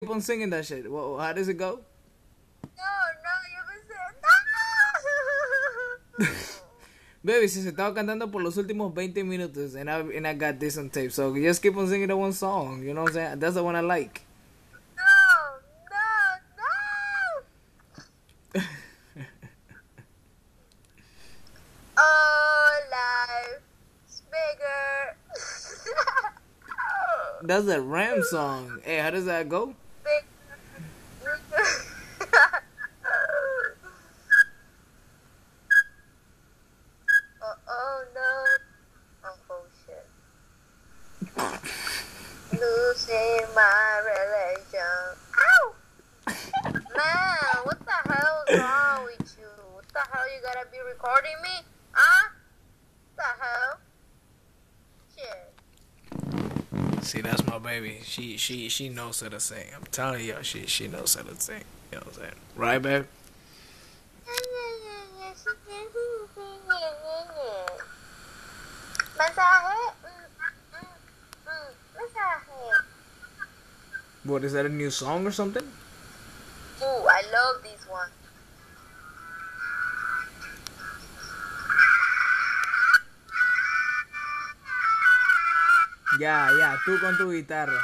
Keep on singing that shit. How does it go? No, no, you been saying no. Baby, si se estaba cantando por los últimos 20 minutos and I got this on tape. So just keep on singing the one song. You know what I'm saying? That's the one I like. No, no, no. Oh, life's bigger. That's the Ram song. Hey, how does that go? Bigger. Oh no. Oh shit. Losing my religion. Ow! Man, what the hell is wrong with you? What the hell you gotta be recording me? Huh? What the hell? Shit. See, that's my baby. She knows how to sing. I'm telling y'all, she knows how to sing. You know what I'm saying? Right, babe? Mensaje. Mensaje. What, is that a new song or something? Ooh, I love this one. Ya, tú con tu guitarra.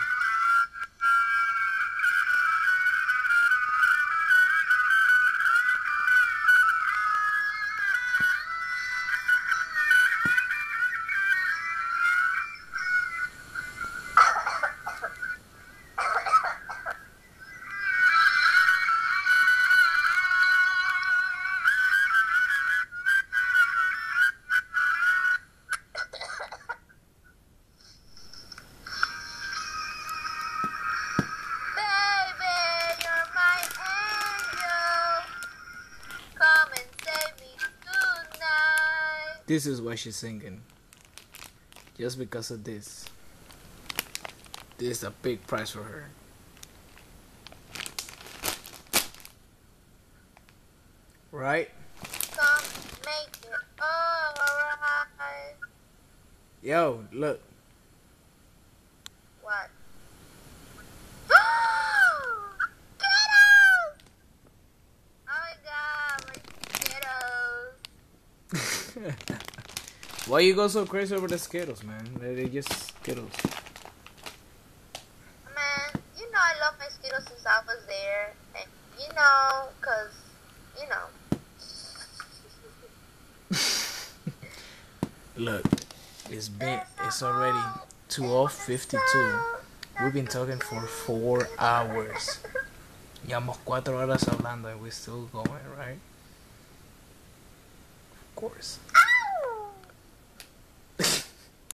Baby, you're my angel. Come and save me tonight. This is why she's singing. Just because of this. This is a big prize for her. Right? Come make it alright. Yo, look. What? Skittles! Oh my god, my Skittles. Why you go so crazy over the Skittles, man? They're just Skittles. Man, you know I love my Skittles since I was there. And you know, cause, you know. Look, it's already 12:52. We've been talking for 4 hours. Llevamos 4 horas hablando and we're still going, right? Of course.